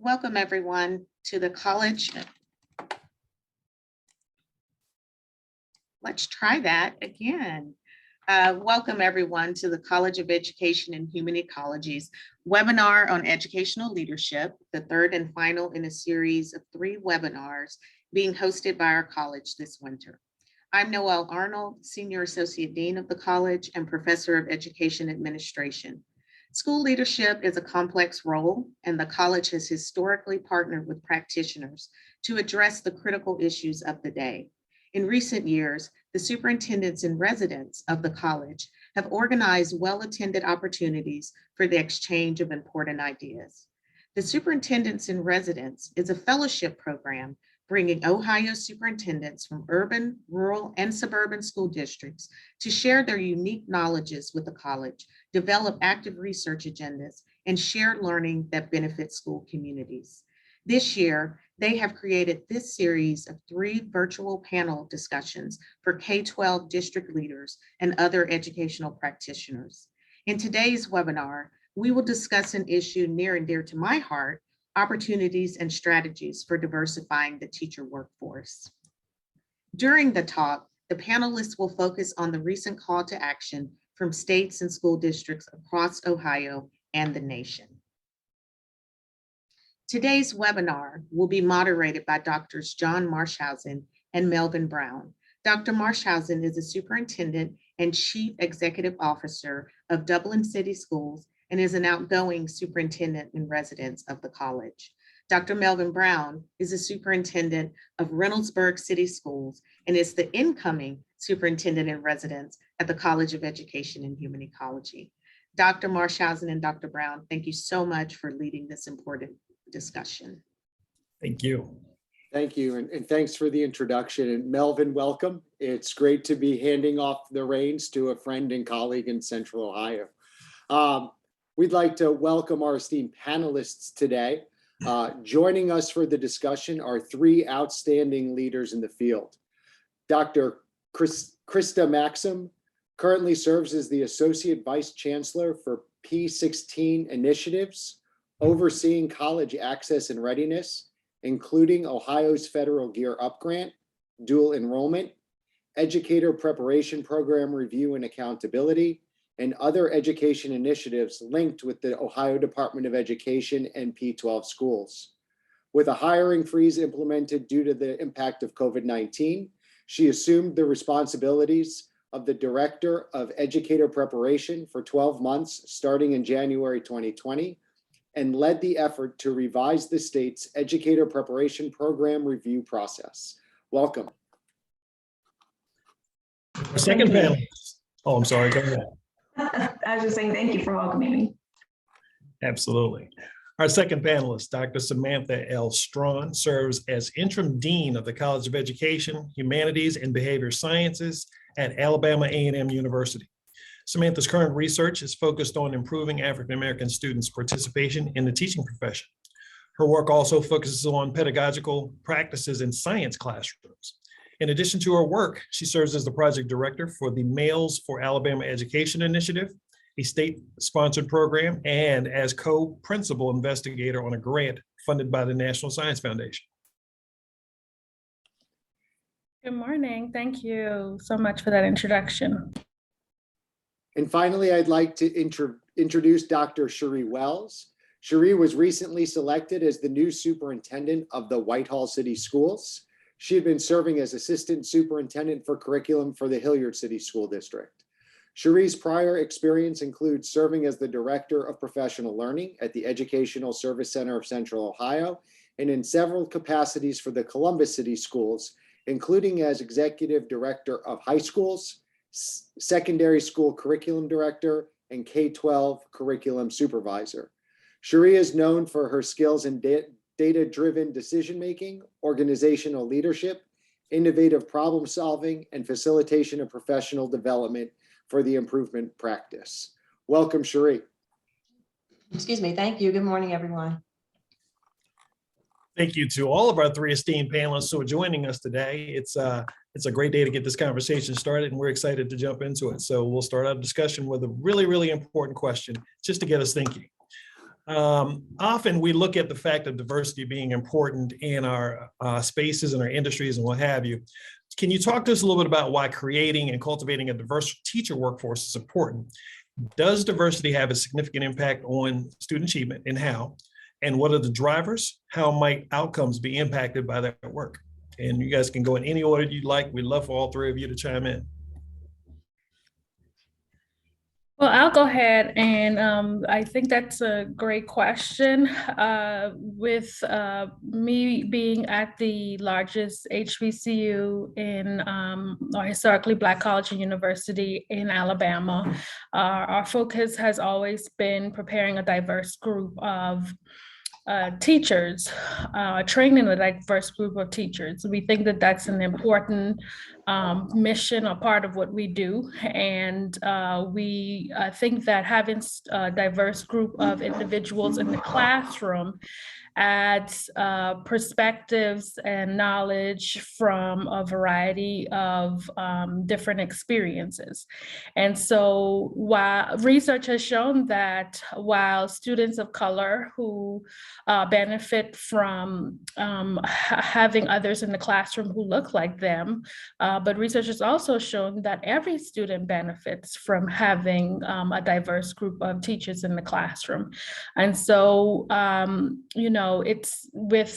Welcome everyone to the college. Let's try that again. Welcome everyone to the College of Education and Human Ecology's webinar on educational leadership, the third and final in a series of 3 webinars being hosted by our college this winter. I'm Noelle Arnold, Senior Associate Dean of the college and Professor of Education Administration. School leadership is a complex role, and the college has historically partnered with practitioners to address the critical issues of the day. In recent years, the superintendents and residents of the college have organized well-attended opportunities for the exchange of important ideas. The Superintendents in Residence is a fellowship program bringing Ohio superintendents from urban, rural, and suburban school districts to share their unique knowledges with the college, develop active research agendas, and share learning that benefits school communities. This year, they have created this series of 3 virtual panel discussions for K-12 district leaders and other educational practitioners. In today's webinar, we will discuss an issue near and dear to my heart, opportunities and strategies for diversifying the teacher workforce. During the talk, the panelists will focus on the recent call to action from states and school districts across Ohio and the nation. Today's webinar will be moderated by Drs. John Marschhausen and Melvin Brown. Dr. Marschhausen is a superintendent and chief executive officer of Dublin City Schools and is an outgoing superintendent in residence of the college. Dr. Melvin Brown is a superintendent of Reynoldsburg City Schools and is the incoming superintendent in residence at the College of Education and Human Ecology. Dr. Marschhausen and Dr. Brown, thank you so much for leading this important discussion. Thank you. Thank you, and thanks for the introduction. And Melvin, welcome. It's great to be handing off the reins to a friend and colleague in Central Ohio. We'd like to welcome our esteemed panelists today. Joining us for the discussion are 3 outstanding leaders in the field. Dr. Krista Maxson currently serves as the Associate Vice Chancellor for P16 initiatives, overseeing college access and readiness, including Ohio's Federal Gear Up Grant, dual enrollment, Educator Preparation Program review and accountability, and other education initiatives linked with the Ohio Department of Education and P12 schools. With a hiring freeze implemented due to the impact of COVID-19, she assumed the responsibilities of the Director of Educator Preparation for 12 months starting in January 2020, and led the effort to revise the state's Educator Preparation Program review process. Welcome. Our second panelist. Oh, I'm sorry, go ahead. I was just saying thank you for welcoming me. Absolutely. Our second panelist, Dr. Samantha L Strong, serves as interim dean of the College of Education, Humanities, and Behavior Sciences at Alabama A&M University. Samantha's current research is focused on improving African-American students' participation in the teaching profession. Her work also focuses on pedagogical practices in science classrooms. In addition to her work, she serves as the project director for the Males for Alabama Education Initiative, a state-sponsored program, and as co-principal investigator on a grant funded by the National Science Foundation. Good morning. Thank you so much for that introduction. And finally, I'd like to introduce Dr. Sheree Wells. Sheree was recently selected as the new superintendent of the Whitehall City Schools. She had been serving as assistant superintendent for curriculum for the Hilliard City School District. Sheree's prior experience includes serving as the Director of Professional Learning at the Educational Service Center of Central Ohio and in several capacities for the Columbus City Schools, including as Executive Director of High Schools, Secondary School Curriculum Director, and K-12 Curriculum Supervisor. Sheree is known for her skills in data-driven decision-making, organizational leadership, innovative problem-solving, and facilitation of professional development for the improvement practice. Welcome, Sheree. Excuse me. Thank you. Good morning, everyone. Thank you to all of our 3 esteemed panelists who are joining us today. It's a great day to get this conversation started, and we're excited to jump into it. So we'll start our discussion with a really, really important question just to get us thinking. Often we look at the fact of diversity being important in our spaces and our industries and what have you. Can you talk to us a little bit about why creating and cultivating a diverse teacher workforce is important? Does diversity have a significant impact on student achievement, and how? And what are the drivers? How might outcomes be impacted by that work? And you guys can go in any order you'd like. We'd love for all three of you to chime in. Well, I'll go ahead, and I think that's a great question. With me being at the largest HBCU in or historically Black college and university in Alabama, our focus has always been preparing a diverse group of teachers, training a diverse group of teachers. We think that that's an important mission or part of what we do. And we think that having a diverse group of individuals in the classroom adds perspectives and knowledge from a variety of different experiences. And so while research has shown that while students of color who benefit from having others in the classroom who look like them, but research has also shown that every student benefits from having a diverse group of teachers in the classroom. And so, you know, it's with,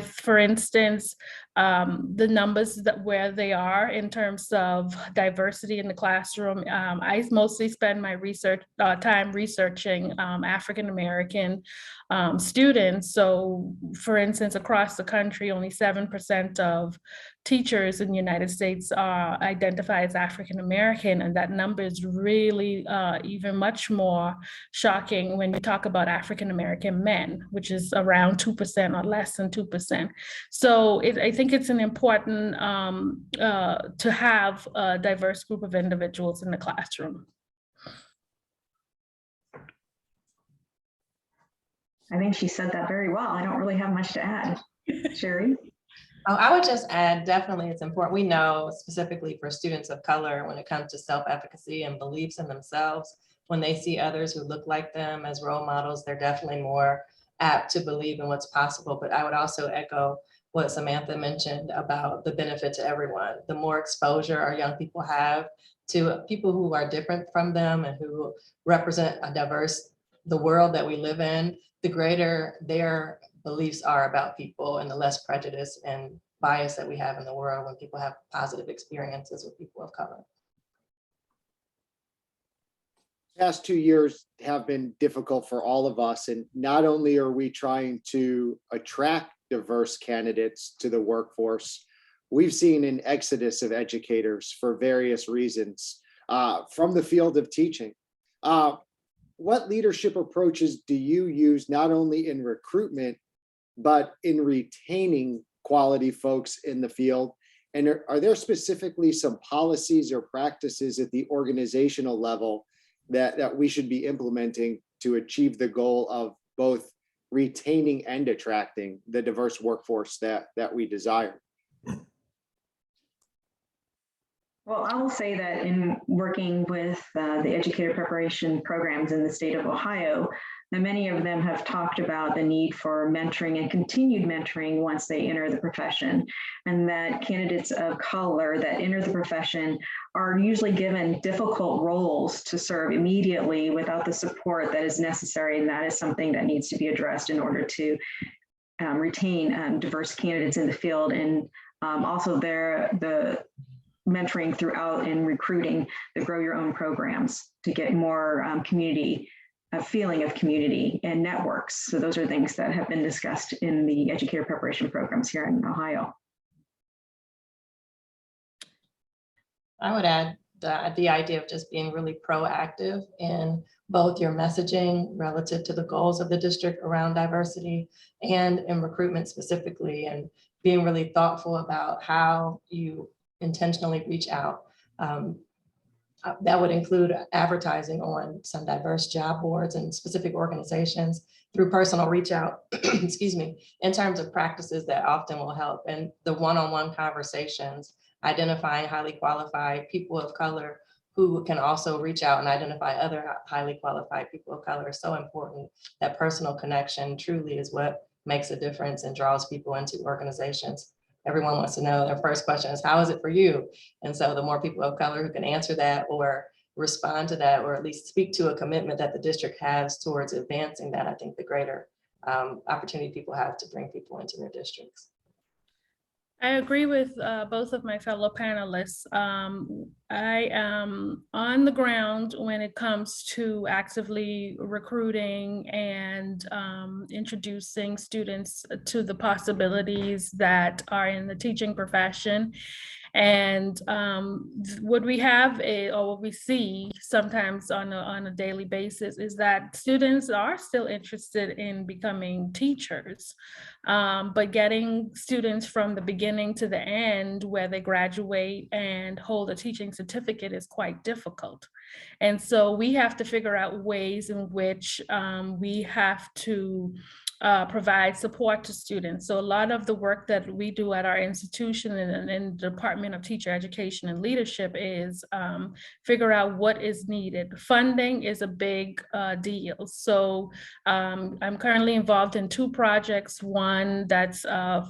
for instance, the numbers that where they are in terms of diversity in the classroom. I mostly spend my time researching African-American students. So for instance, across the country, only 7% of teachers in the United States are identified as African-American, and that number is really even much more shocking when you talk about African-American men, which is around 2% or less than 2%. So I think it's an important to have a diverse group of individuals in the classroom. I think she said that very well. I don't really have much to add. Sheree? Oh, I would just add, definitely it's important. We know specifically for students of color, when it comes to self-efficacy and beliefs in themselves, when they see others who look like them as role models, they're definitely more apt to believe in what's possible. But I would also echo what Samantha mentioned about the benefit to everyone. The more exposure our young people have to people who are different from them and who represent the world that we live in, the greater their beliefs are about people and the less prejudice and bias that we have in the world when people have positive experiences with people of color. Past 2 years have been difficult for all of us. And not only are we trying to attract diverse candidates to the workforce, we've seen an exodus of educators for various reasons from the field of teaching. What leadership approaches do you use not only in recruitment, but in retaining quality folks in the field? And are there specifically some policies or practices at the organizational level that we should be implementing to achieve the goal of both retaining and attracting the diverse workforce that we desire? Well, I will say that in working with the educator preparation programs in the state of Ohio, that many of them have talked about the need for mentoring and continued mentoring once they enter the profession, and that candidates of color that enter the profession are usually given difficult roles to serve immediately without the support that is necessary, and that is something that needs to be addressed in order to retain diverse candidates in the field, and also the mentoring throughout and recruiting the Grow Your Own programs to get more community, a feeling of community and networks. So those are things that have been discussed in the educator preparation programs here in Ohio. I would add the idea of just being really proactive in both your messaging relative to the goals of the district around diversity and in recruitment specifically, and being really thoughtful about how you intentionally reach out. That would include advertising on some diverse job boards and specific organizations through personal reach out, excuse me, in terms of practices that often will help. And the one-on-one conversations, identifying highly qualified people of color who can also reach out and identify other highly qualified people of color is so important. That personal connection truly is what makes a difference and draws people into organizations. Everyone wants to know, their first question is, how is it for you? And so the more people of color who can answer that or respond to that, or at least speak to a commitment that the district has towards advancing that, I think the greater opportunity people have to bring people into their districts. I agree with both of my fellow panelists. I am on the ground when it comes to actively recruiting and introducing students to the possibilities that are in the teaching profession. And what we have or what we see sometimes on a daily basis is that students are still interested in becoming teachers, but getting students from the beginning to the end where they graduate and hold a teaching certificate is quite difficult. And so we have to figure out ways in which we have to provide support to students. So a lot of the work that we do at our institution and in the Department of Teacher Education and Leadership is figure out what is needed. Funding is a big deal. So I'm currently involved in 2 projects. One that's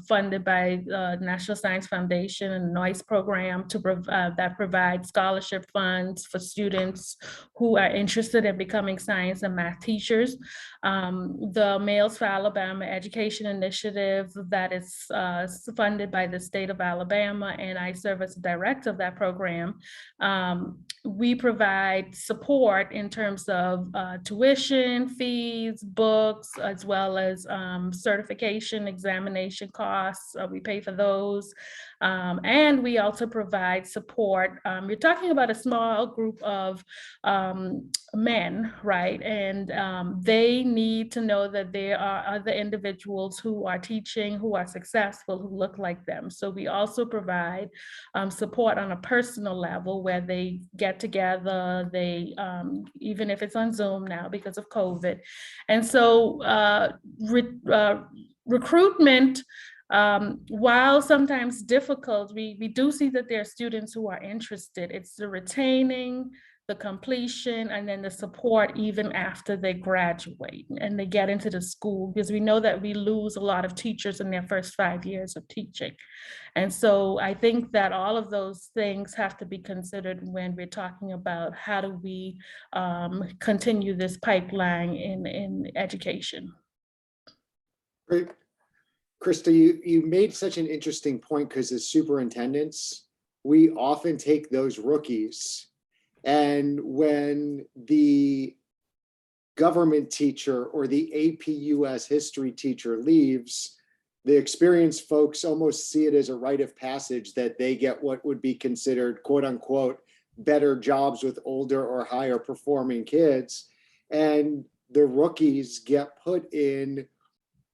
funded by National Science Foundation and NOICE program that provides scholarship funds for students who are interested in becoming science and math teachers. The Males for Alabama Education Initiative that is funded by the state of Alabama, and I serve as the director of that program. We provide support in terms of tuition, fees, books, as well as certification, examination costs. We pay for those. And we also provide support. You're talking about a small group of men, right? And they need to know that there are other individuals who are teaching, who are successful, who look like them. So we also provide support on a personal level where they get together, they, even if it's on Zoom now because of COVID. And so recruitment, while sometimes difficult, we do see that there are students who are interested. It's the retaining, the completion, and then the support even after they graduate and they get into the school, because we know that we lose a lot of teachers in their first 5 years of teaching. And so I think that all of those things have to be considered when we're talking about how do we continue this pipeline in education. Great. Christa, you made such an interesting point, because as superintendents, we often take those rookies, and when the government teacher or the AP US history teacher leaves, the experienced folks almost see it as a rite of passage that they get what would be considered, quote unquote, better jobs with older or higher performing kids. And the rookies get put in,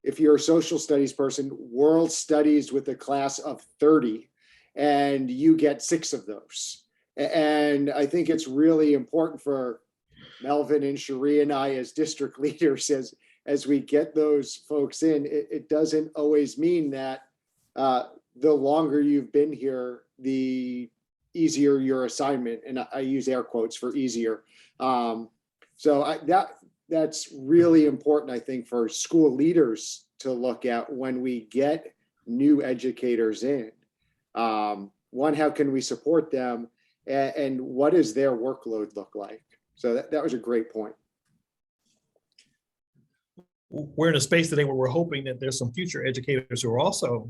if you're a social studies person, world studies with a class of 30, and you get 6 of those. And I think it's really important for Melvin and Sheree and I as district leaders, as we get those folks in, it doesn't always mean that the longer you've been here, the easier your assignment. And I use air quotes for easier. So that's really important, I think, for school leaders to look at when we get new educators in. One, how can we support them? And what does their workload look like? So that was a great point. We're in a space today where we're hoping that there's some future educators who are also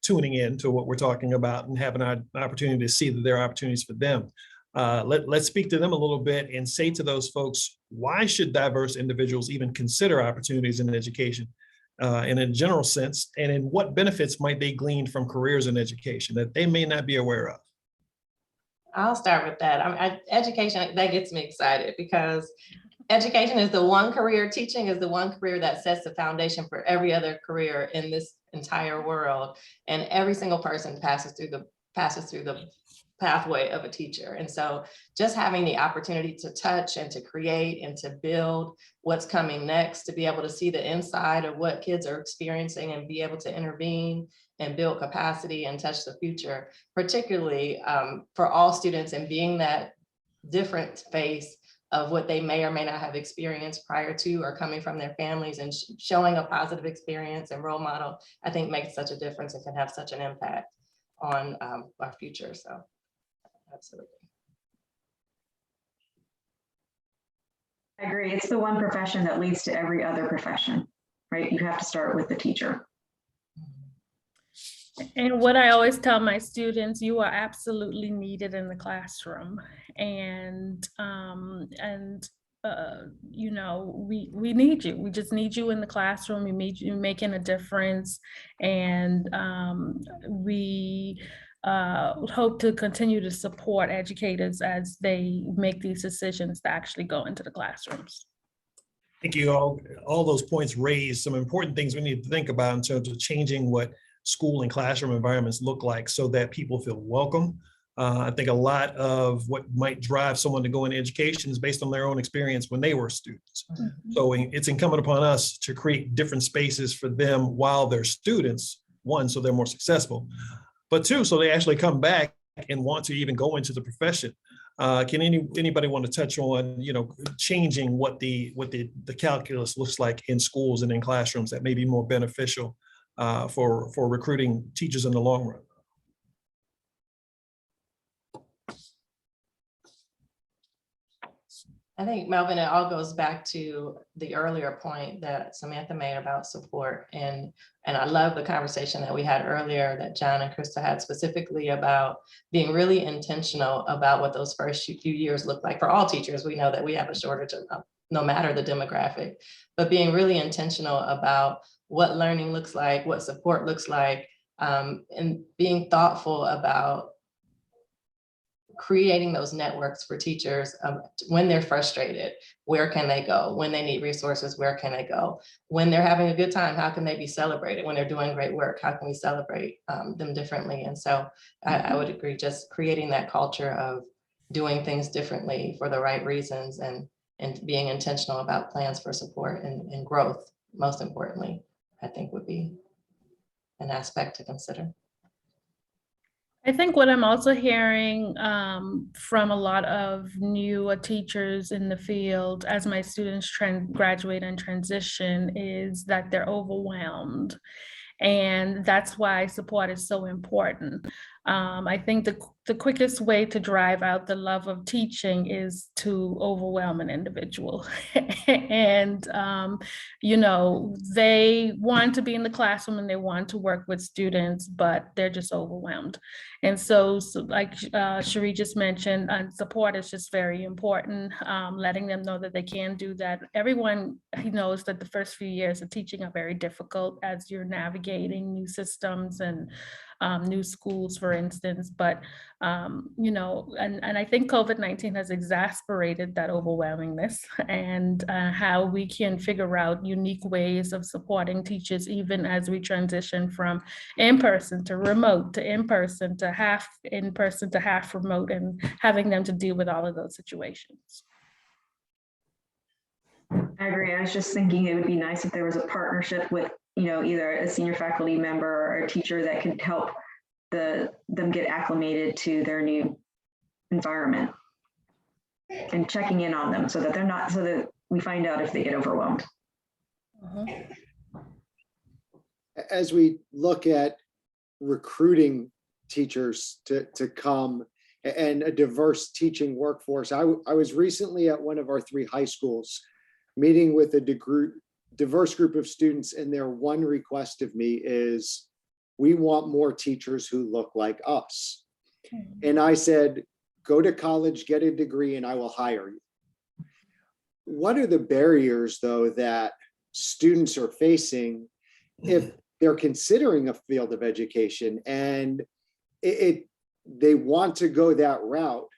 tuning in to what we're talking about and having an opportunity to see that there are opportunities for them. Let's speak to them a little bit and say to those folks, why should diverse individuals even consider opportunities in education in a general sense, and in what benefits might they glean from careers in education that they may not be aware of? I'll start with that. Education, that gets me excited, because education is the one career, teaching is the one career that sets the foundation for every other career in this entire world. And every single person passes through the pathway of a teacher. And so just having the opportunity to touch and to create and to build what's coming next, to be able to see the inside of what kids are experiencing and be able to intervene and build capacity and touch the future, particularly for all students, and being that different face of what they may or may not have experienced prior to or coming from their families, and showing a positive experience and role model, I think makes such a difference and can have such an impact on our future. So absolutely. I agree. It's the one profession that leads to every other profession, right? You have to start with the teacher. And what I always tell my students, you are absolutely needed in the classroom. And you know, we need you. We just need you in the classroom. We need you making a difference. And we hope to continue to support educators as they make these decisions to actually go into the classrooms. Thank you. All those points raised some important things we need to think about in terms of changing what school and classroom environments look like so that people feel welcome. I think a lot of what might drive someone to go into education is based on their own experience when they were students. Mm-hmm. So it's incumbent upon us to create different spaces for them while they're students, one, so they're more successful, but two, so they actually come back and want to even go into the profession. Can anybody want to touch on, you know, changing what the calculus looks like in schools and in classrooms that may be more beneficial for recruiting teachers in the long run? I think, Melvin, it all goes back to the earlier point that Samantha made about support. And I love the conversation that we had earlier that John and Krista had specifically about being really intentional about what those first few years look like for all teachers. We know that we have a shortage of no matter the demographic, but being really intentional about what learning looks like, what support looks like, and being thoughtful about creating those networks for teachers when they're frustrated, where can they go? When they need resources, where can they go? When they're having a good time, how can they be celebrated? When they're doing great work, how can we celebrate them differently? And so I would agree, just creating that culture of doing things differently for the right reasons and being intentional about plans for support and growth, most importantly, I think would be an aspect to consider. I think what I'm also hearing from a lot of newer teachers in the field as my students graduate and transition is that they're overwhelmed. And that's why support is so important. I think the quickest way to drive out the love of teaching is to overwhelm an individual. And, you know, they want to be in the classroom and they want to work with students, but they're just overwhelmed. And so like Sheree just mentioned, support is just very important, letting them know that they can do that. Everyone knows that the first few years of teaching are very difficult as you're navigating new systems and new schools, for instance, but you know, and I think COVID-19 has exacerbated that overwhelmingness and how we can figure out unique ways of supporting teachers, even as we transition from in-person to remote to in-person to half in-person to half remote, and having them to deal with all of those situations. I agree. I was just thinking it would be nice if there was a partnership with, you know, either a senior faculty member or a teacher that could help them get acclimated to their new environment and checking in on them so that they're not, so that we find out if they get overwhelmed. As we look at recruiting teachers to come and a diverse teaching workforce, I was recently at one of our 3 high schools meeting with a diverse group of students, and their one request of me is, we want more teachers who look like us. And I said, go to college, get a degree, and I will hire you. What are the barriers, though, that students are facing if they're considering a field of education and they want to go that route?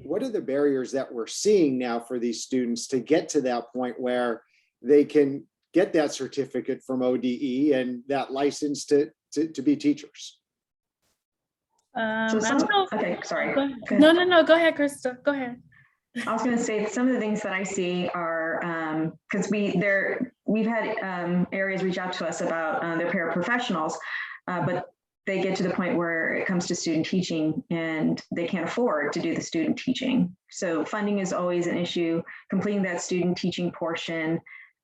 What are the barriers that we're seeing now for these students to get to that point where they can get that certificate from ODE and that license to be teachers? I don't know. Okay, sorry. Go no, go ahead, Krista, go ahead. I was going to say some of the things that I see are because we've had areas reach out to us about their paraprofessionals, but they get to the point where it comes to student teaching and they can't afford to do the student teaching. So funding is always an issue, completing that student teaching portion,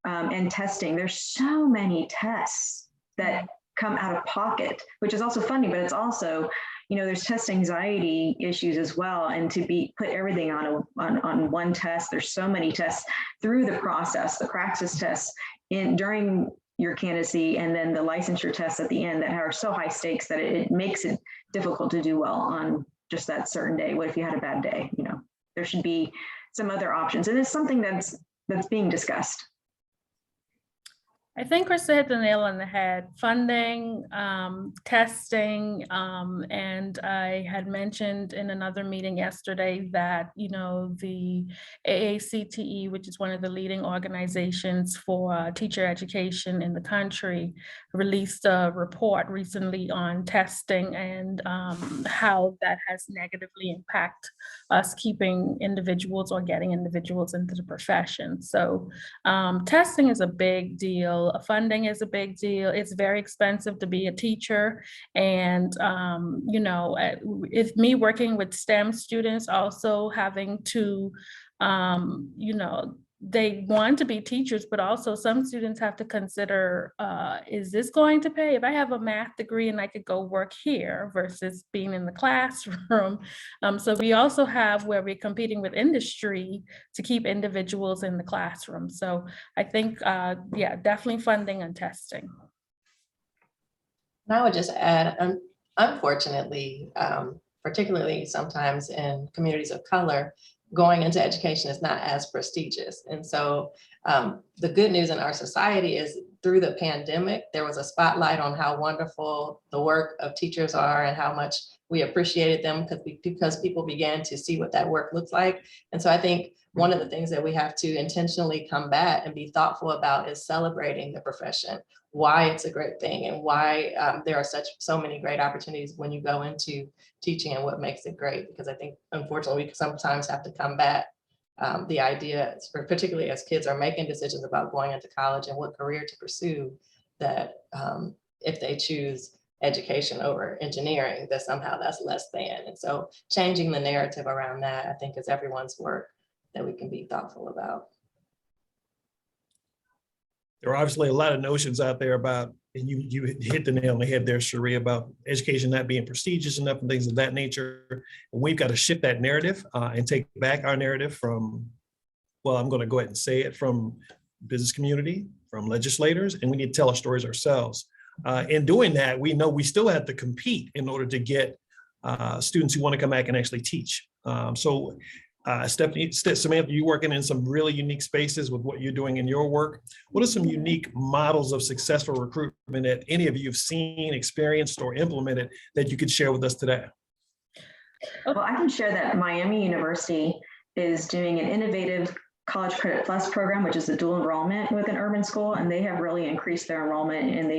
and testing. There's so many tests that come out of pocket, which is also funding, but it's also, there's test anxiety issues as well. And to put everything on one test, there's so many tests through the process, the praxis tests during your candidacy, and then the licensure tests at the end that are so high stakes that it makes it difficult to do well on just that certain day. What if you had a bad day? There should be some other options. And it's something that's being discussed. I think Krista hit the nail on the head. Funding, testing, and I had mentioned in another meeting yesterday that, the AACTE, which is one of the leading organizations for teacher education in the country, released a report recently on testing and how that has negatively impacted us keeping individuals or getting individuals into the profession. So testing is a big deal. Funding is a big deal. It's very expensive to be a teacher. And, if me working with STEM students also having to, they want to be teachers, but also some students have to consider, is this going to pay? If I have a math degree and I could go work here versus being in the classroom. So we also have where we're competing with industry to keep individuals in the classroom. So I think, definitely funding and testing. And I would just add, unfortunately, particularly sometimes in communities of color, going into education is not as prestigious. And so the good news in our society is through the pandemic, there was a spotlight on how wonderful the work of teachers are and how much we appreciated them because people began to see what that work looks like. And so I think one of the things that we have to intentionally combat and be thoughtful about is celebrating the profession, why it's a great thing and why there are so many great opportunities when you go into teaching and what makes it great. Because I think, unfortunately, we sometimes have to combat the idea, particularly as kids are making decisions about going into college and what career to pursue, that if they choose education over engineering, that somehow that's less than. And so changing the narrative around that, I think, is everyone's work that we can be thoughtful about. There are obviously a lot of notions out there about, and you hit the nail on the head there, Sheree, about education not being prestigious enough and things of that nature. And we've got to shift that narrative and take back our narrative from, well, I'm going to go ahead and say it, from business community, from legislators, and we need to tell our stories ourselves. In doing that, we know we still have to compete in order to get students who want to come back and actually teach. Stephanie, Samantha, you're working in some really unique spaces with what you're doing in your work. What are some unique models of successful recruitment that any of you have seen, experienced, or implemented that you could share with us today? Well, I can share that Miami University is doing an innovative College Credit Plus program, which is a dual enrollment with an urban school, and they have really increased their enrollment, and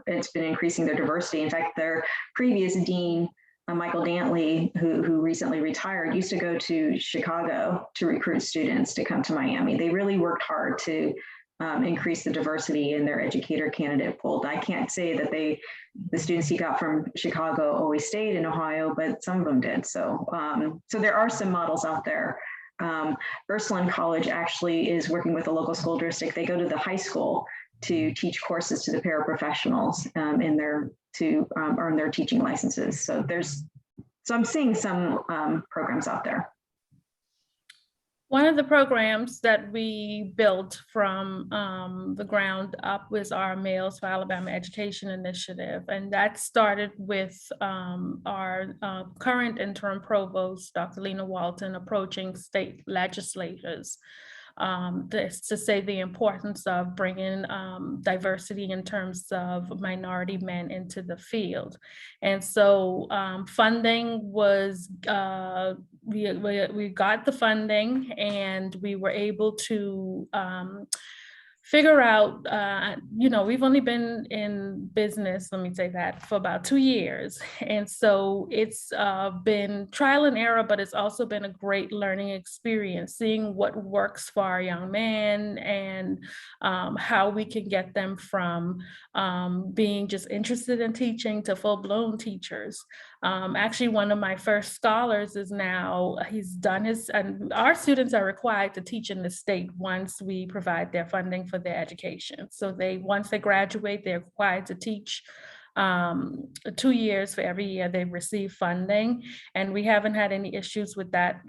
it's been increasing their diversity. In fact, their previous dean, Michael Dantley, who recently retired, used to go to Chicago to recruit students to come to Miami. They really worked hard to increase the diversity in their educator candidate pool. I can't say that the students he got from Chicago always stayed in Ohio, but some of them did. So there are some models out there. Ursuline College actually is working with a local school district. They go to the high school to teach courses to the paraprofessionals to earn their teaching licenses. So I'm seeing some programs out there. One of the programs that we built from the ground up was our Males for Alabama Education Initiative. And that started with our current interim provost, Dr. Lena Walton, approaching state legislators to say the importance of bringing diversity in terms of minority men into the field. And so funding was, we got the funding and we were able to figure out, we've only been in business, let me say that, for about 2 years. And so it's been trial and error, but it's also been a great learning experience, seeing what works for our young men and how we can get them from being just interested in teaching to full-blown teachers. Actually, one of my first scholars is now, he's done his, and our students are required to teach in the state once we provide their funding for their education. So once they graduate, they're required to teach 2 years for every year they receive funding. And we haven't had any issues with that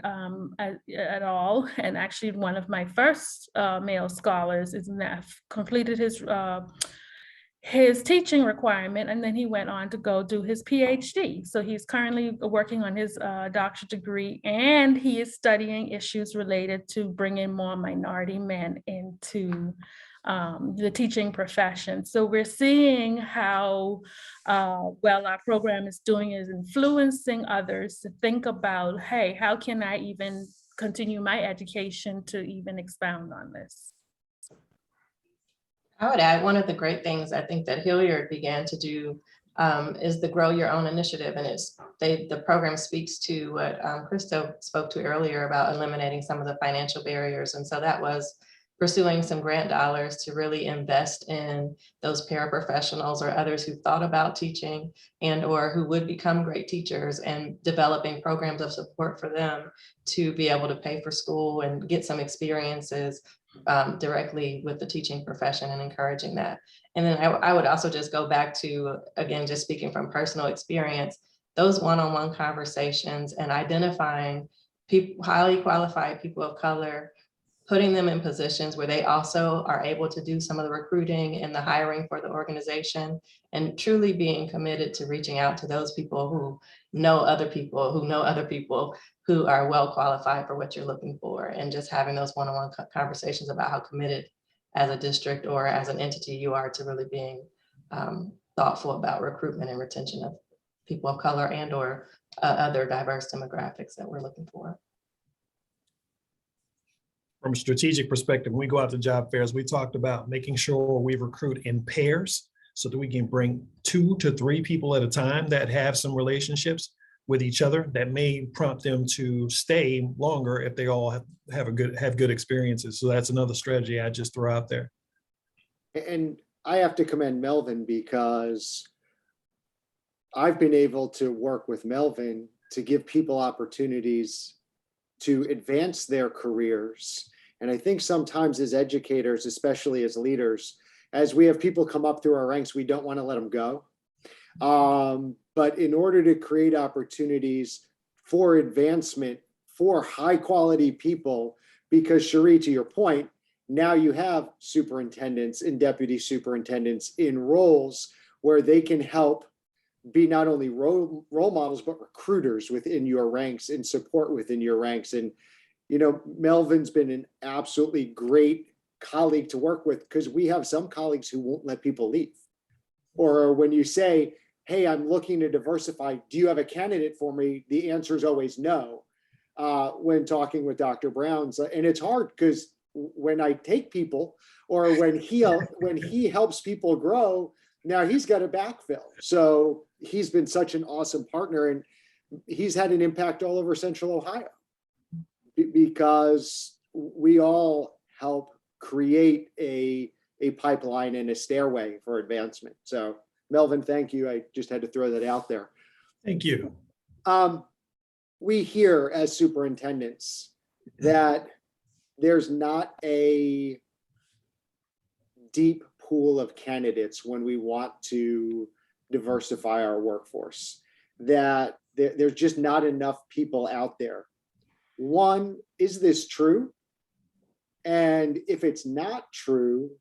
at all. And actually, one of my first male scholars is now completed his teaching requirement, and then he went on to go do his PhD. So he's currently working on his doctorate degree, and he is studying issues related to bringing more minority men into the teaching profession. So we're seeing how well our program is doing, is influencing others to think about, hey, how can I even continue my education to even expound on this? I would add, one of the great things I think that Hilliard began to do is the Grow Your Own initiative. And the program speaks to what Christa spoke to earlier about eliminating some of the financial barriers. And so that was pursuing some grant dollars to really invest in those paraprofessionals or others who thought about teaching and or who would become great teachers, and developing programs of support for them to be able to pay for school and get some experiences directly with the teaching profession, and encouraging that. And then I would also just go back to, again, just speaking from personal experience, those one-on-one conversations and identifying people, highly qualified people of color, putting them in positions where they also are able to do some of the recruiting and the hiring for the organization, and truly being committed to reaching out to those people who know other people who are well qualified for what you're looking for, and just having those one-on-one conversations about how committed as a district or as an entity you are to really being thoughtful about recruitment and retention of people of color and or other diverse demographics that we're looking for. From a strategic perspective, when we go out to job fairs, we talked about making sure we recruit in pairs so that we can bring 2 to 3 people at a time that have some relationships with each other that may prompt them to stay longer if they all have good experiences. So that's another strategy I just throw out there. And I have to commend Melvin, because I've been able to work with Melvin to give people opportunities to advance their careers. And I think sometimes as educators, especially as leaders, as we have people come up through our ranks, we don't want to let them go. But in order to create opportunities for advancement for high quality people, because Sheree, to your point, now you have superintendents and deputy superintendents in roles where they can help be not only role models, but recruiters within your ranks and support within your ranks. And, you know, Melvin's been an absolutely great colleague to work with, because we have some colleagues who won't let people leave. Or when you say, hey, I'm looking to diversify, do you have a candidate for me? The answer is always no when talking with Dr. Brown's. And it's hard, because when I take people, or when he helps people grow, now he's got to backfill. So he's been such an awesome partner, and he's had an impact all over Central Ohio, because we all help create a pipeline and a stairway for advancement. So Melvin, thank you. I just had to throw that out there. Thank you. We hear as superintendents that there's not a deep pool of candidates when we want to diversify our workforce, that there's just not enough people out there. One, is this true? And if it's not true,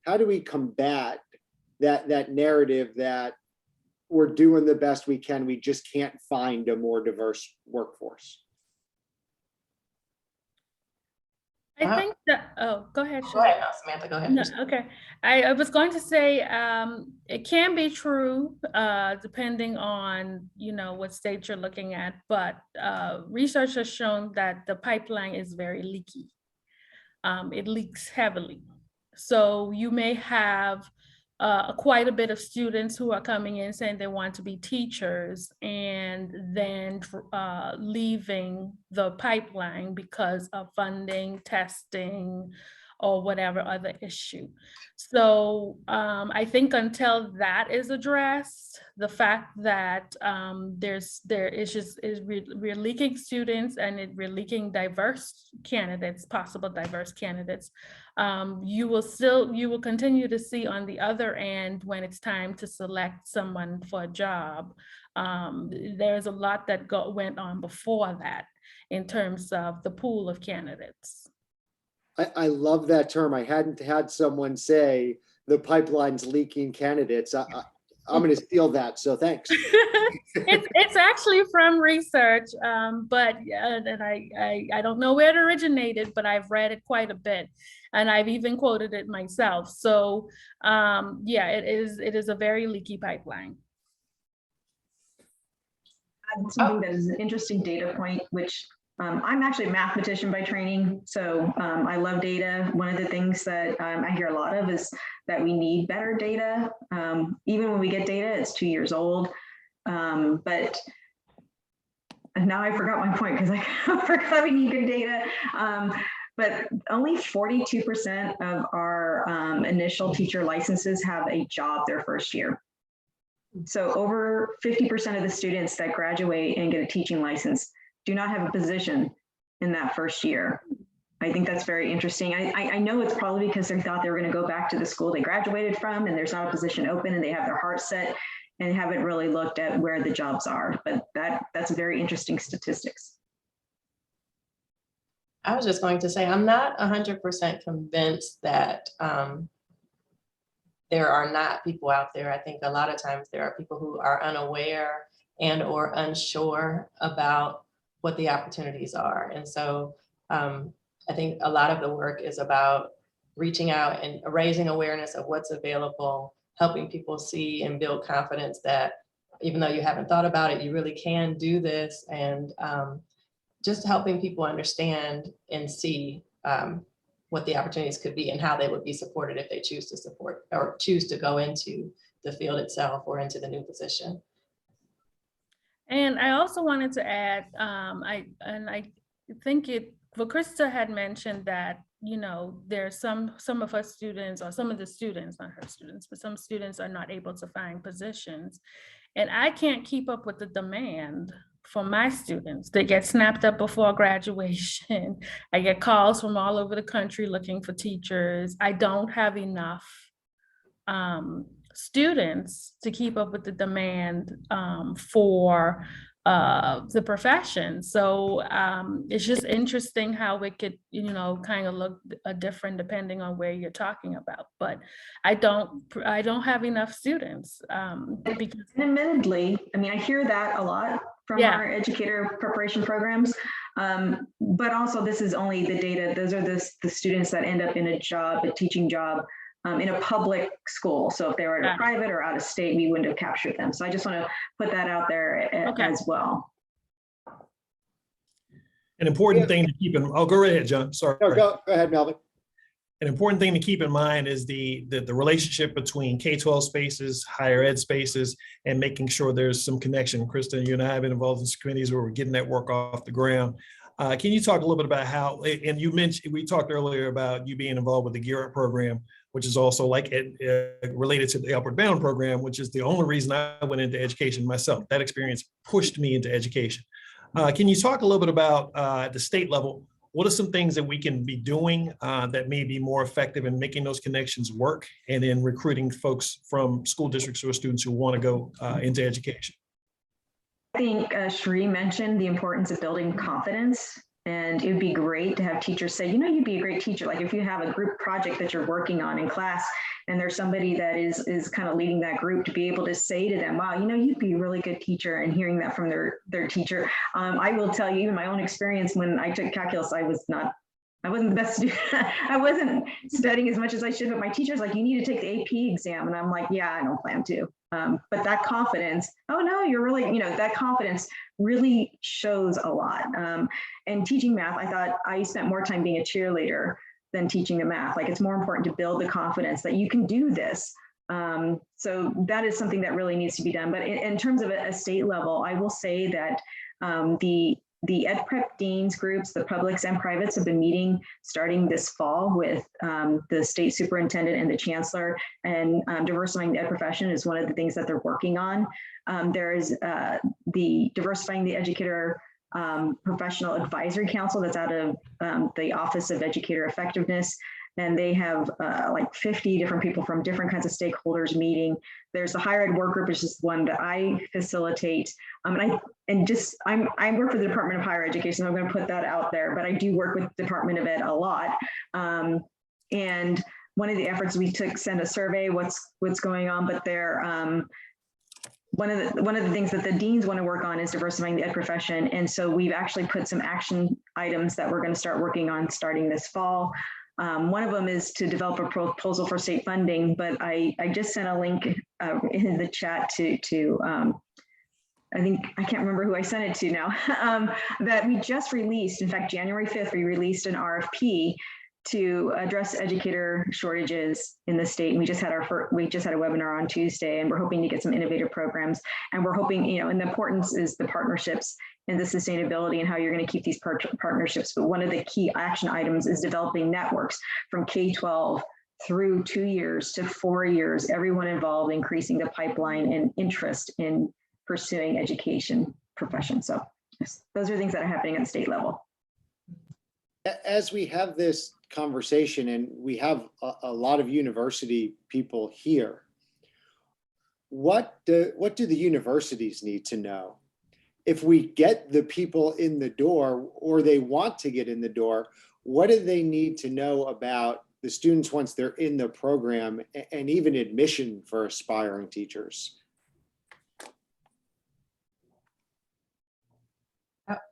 how do we combat that narrative that we're doing the best we can, we just can't find a more diverse workforce? I think that, go ahead. Go ahead, Samantha, go ahead. No, okay. I was going to say it can be true depending on, you know, what state you're looking at, but research has shown that the pipeline is very leaky. It leaks heavily. So you may have quite a bit of students who are coming in saying they want to be teachers and then leaving the pipeline because of funding, testing, or whatever other issue. So I think until that is addressed, the fact that we're leaking students and we're leaking diverse candidates, possible diverse candidates, you will continue to see on the other end when it's time to select someone for a job. There's a lot that went on before that in terms of the pool of candidates. I love that term. I hadn't had someone say the pipeline's leaking candidates. I'm going to steal that. So thanks. It's actually from research, but and I don't know where it originated, but I've read it quite a bit, and I've even quoted it myself. So yeah, it is a very leaky pipeline. Something that is an interesting data point, which I'm actually a mathematician by training, so I love data. One of the things that I hear a lot of is that we need better data. Even when we get data, it's 2 years old. But now I forgot my point because I forgot we need good data. But only 42% of our initial teacher licenses have a job their first year. So over 50% of the students that graduate and get a teaching license do not have a position in that first year. I think that's very interesting. I know it's probably because they thought they were going to go back to the school they graduated from and there's not a position open and they have their heart set and haven't really looked at where the jobs are. But that's very interesting statistics. I was just going to say, I'm not 100% convinced that there are not people out there. I think a lot of times there are people who are unaware and or unsure about what the opportunities are. And so I think a lot of the work is about reaching out and raising awareness of what's available, helping people see and build confidence that even though you haven't thought about it, you really can do this, and just helping people understand and see what the opportunities could be and how they would be supported if they choose to support or choose to go into the field itself or into the new position. And I also wanted to add, I think Krista had mentioned that, you know, there's some of her students, or some of the students, not her students, but some students are not able to find positions. And I can't keep up with the demand for my students. They get snapped up before graduation. I get calls from all over the country looking for teachers. I don't have enough students to keep up with the demand for the profession. So it's just interesting how it could, you know, kind of look different depending on where you're talking about. But I don't have enough students. Because and admittedly, I mean, I hear that a lot from our educator preparation programs. But also this is only the data. Those are the students that end up in a job, a teaching job, in a public school. So if they were in a private or out of state, we wouldn't have captured them. So I just want to put that out there as well. An important thing to keep in, oh, go right ahead, John, sorry. No, go ahead, Melvin. An important thing to keep in mind is the relationship between K-12 spaces, higher ed spaces, and making sure there's some connection. Krista, you and I have been involved in some committees where we're getting that work off the ground. Can you talk a little bit about how, and you mentioned, we talked earlier about you being involved with the Gear Up program, which is also like related to the Upward Bound program, which is the only reason I went into education myself. That experience pushed me into education. Can you talk a little bit about at the state level, what are some things that we can be doing that may be more effective in making those connections work and in recruiting folks from school districts or students who want to go into education? I think Sheree mentioned the importance of building confidence, and it would be great to have teachers say, you know, you'd be a great teacher. Like if you have a group project that you're working on in class and there's somebody that is kind of leading that group, to be able to say to them, wow, you know, you'd be a really good teacher, and hearing that from their teacher. I will tell you, even my own experience when I took calculus, I wasn't the best student. I wasn't studying as much as I should, but my teacher's like, you need to take the AP exam. And I'm like, yeah, I don't plan to. But that confidence, oh no, you're really, you know, that confidence really shows a lot. And teaching math, I thought I spent more time being a cheerleader than teaching the math. Like, it's more important to build the confidence that you can do this. So that is something that really needs to be done. But in terms of a state level, I will say that the Ed Prep Deans groups, the publics and privates, have been meeting starting this fall with the state superintendent and the chancellor, and diversifying the ed profession is one of the things that they're working on. There is the Diversifying the Educator Professional Advisory Council that's out of the Office of Educator Effectiveness. And they have like 50 different people from different kinds of stakeholders meeting. There's the higher ed work group, which is one that I facilitate. I work for the Department of Higher Education, so I'm going to put that out there, but I do work with Department of Ed a lot. And one of the efforts we took, send a survey, what's going on, but they're, one of the things that the deans want to work on is diversifying the ed profession. And so we've actually put some action items that we're going to start working on starting this fall. One of them is to develop a proposal for state funding, but I just sent a link in the chat to I can't remember who I sent it to now, that we just released. In fact, January 5th, we released an RFP to address educator shortages in the state. And we just had a webinar on Tuesday, and we're hoping to get some innovative programs. And we're hoping, and the importance is the partnerships and the sustainability and how you're going to keep these partnerships. But one of the key action items is developing networks from K-12 through 2 years to 4 years, everyone involved, increasing the pipeline and interest in pursuing education profession. So yes, those are things that are happening at the state level. As we have this conversation, and we have a lot of university people here, what do the universities need to know? If we get the people in the door, or they want to get in the door, what do they need to know about the students once they're in the program, and even admission for aspiring teachers?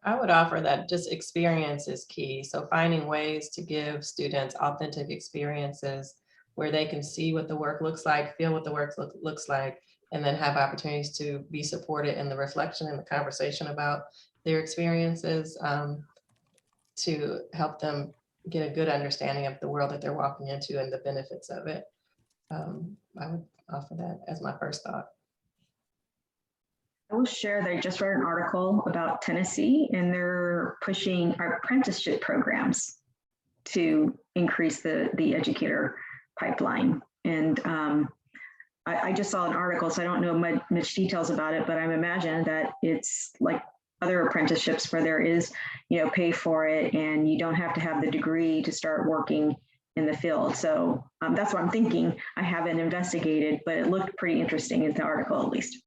I would offer that just experience is key. So finding ways to give students authentic experiences where they can see what the work looks like, feel what the work looks like, and then have opportunities to be supported in the reflection and the conversation about their experiences, to help them get a good understanding of the world that they're walking into and the benefits of it. I would offer that as my first thought. I will share that I just read an article about Tennessee, and they're pushing our apprenticeship programs to increase the educator pipeline. And I just saw an article, so I don't know much details about it, but I'm imagining that it's like other apprenticeships where there is, pay for it, and you don't have to have the degree to start working in the field. So that's what I'm thinking. I haven't investigated, but it looked pretty interesting in the article, at least.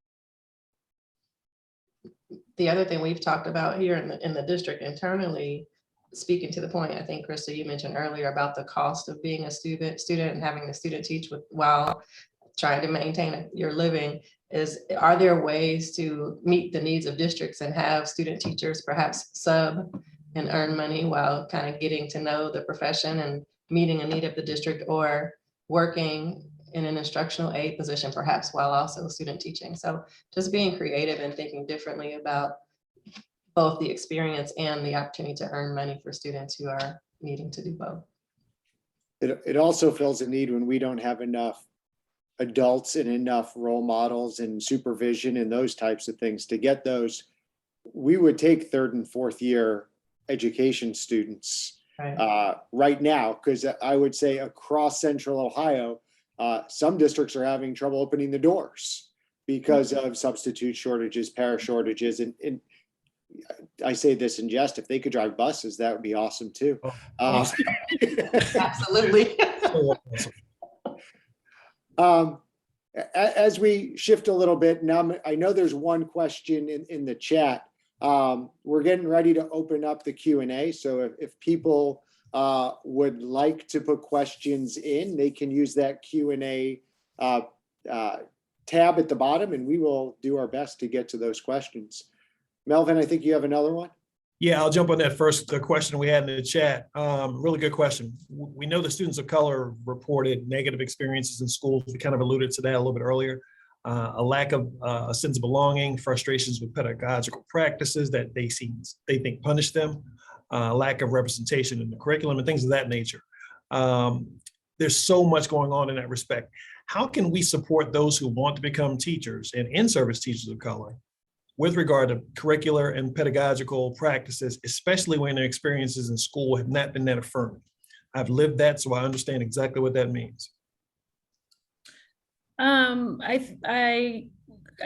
The other thing we've talked about here in the district internally, speaking to the point, I think, Krista, you mentioned earlier about the cost of being a student and having the student teach while trying to maintain your living, are there ways to meet the needs of districts and have student teachers perhaps sub and earn money while kind of getting to know the profession and meeting a need of the district, or working in an instructional aid position, perhaps while also student teaching? So just being creative and thinking differently about both the experience and the opportunity to earn money for students who are needing to do both. It also fills a need when we don't have enough adults and enough role models and supervision and those types of things. To get those, we would take 3rd and 4th year education students right now, because I would say across Central Ohio, some districts are having trouble opening the doors because of substitute shortages, para shortages, and I say this in jest, if they could drive buses, that would be awesome too. Absolutely. As we shift a little bit, now I know there's one question in the chat. We're getting ready to open up the Q&A. So if people would like to put questions in, they can use that Q&A tab at the bottom, and we will do our best to get to those questions. Melvin, I think you have another one. Yeah, I'll jump on that first question we had in the chat. Really good question. We know the students of color reported negative experiences in schools. We kind of alluded to that a little bit earlier. A lack of a sense of belonging, frustrations with pedagogical practices that they think punish them, lack of representation in the curriculum, and things of that nature. There's so much going on in that respect. How can we support those who want to become teachers and in-service teachers of color with regard to curricular and pedagogical practices, especially when their experiences in school have not been that affirming? I've lived that, so I understand exactly what that means. I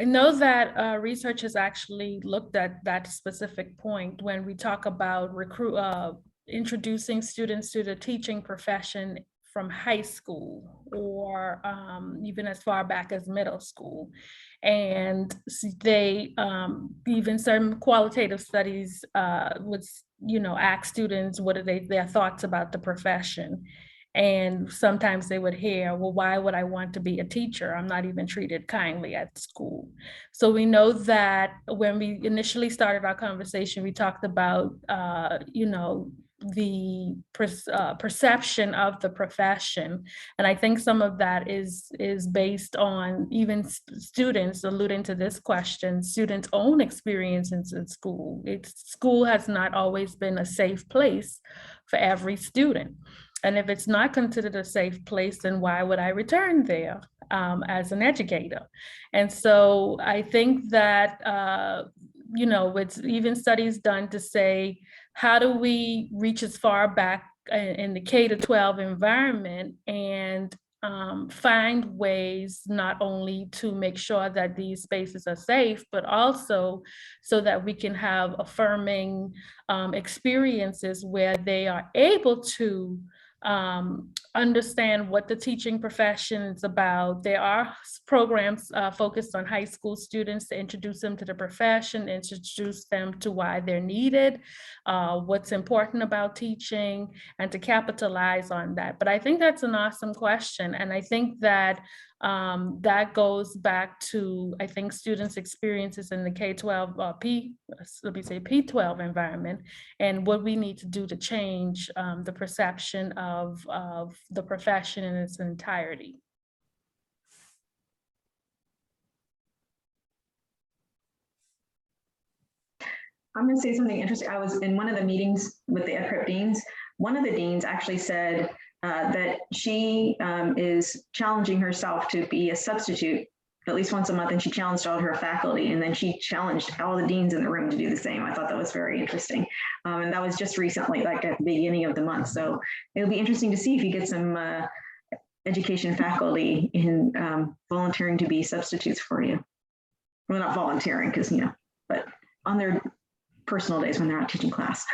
know that research has actually looked at that specific point when we talk about introducing students to the teaching profession from high school or even as far back as middle school. And they, even some qualitative studies would, ask students what are their thoughts about the profession. And sometimes they would hear, well, why would I want to be a teacher? I'm not even treated kindly at school. So we know that when we initially started our conversation, we talked about, the perception of the profession. And I think some of that is based on even students, alluding to this question, students' own experiences in school. School has not always been a safe place for every student. And if it's not considered a safe place, then why would I return there as an educator? And so I think that, with even studies done to say, how do we reach as far back in the K-12 environment and find ways not only to make sure that these spaces are safe, but also so that we can have affirming experiences where they are able to understand what the teaching profession is about. There are programs focused on high school students to introduce them to the profession, introduce them to why they're needed, what's important about teaching, and to capitalize on that. But I think that's an awesome question. And I think that that goes back to, I think, students' experiences in the K-12, P-12 environment, and what we need to do to change the perception of the profession in its entirety. I'm going to say something interesting. I was in one of the meetings with the EdPrep deans. One of the deans actually said that she is challenging herself to be a substitute at least once a month, and she challenged all of her faculty, and then she challenged all the deans in the room to do the same. I thought that was very interesting. And that was just recently, like at the beginning of the month. So it'll be interesting to see if you get some education faculty in volunteering to be substitutes for you. Well, not volunteering, because, but on their personal days when they're not teaching class.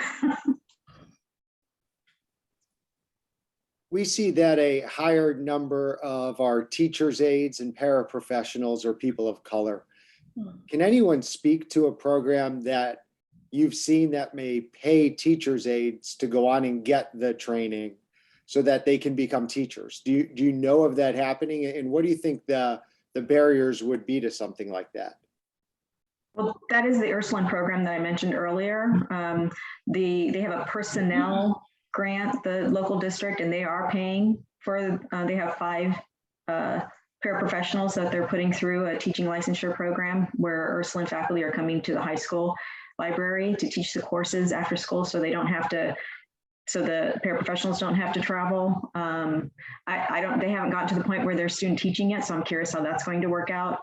We see that a higher number of our teachers' aides and paraprofessionals are people of color. Can anyone speak to a program that you've seen that may pay teachers' aides to go on and get the training so that they can become teachers? Do you know of that happening? And what do you think the barriers would be to something like that? Well, that is the Ursuline program that I mentioned earlier. They have a personnel grant, the local district, and they are paying for, they have 5 paraprofessionals that they're putting through a teaching licensure program where Ursuline faculty are coming to the high school library to teach the courses after school, so they don't have to, so the paraprofessionals don't have to travel. They haven't gotten to the point where they're student teaching yet, so I'm curious how that's going to work out.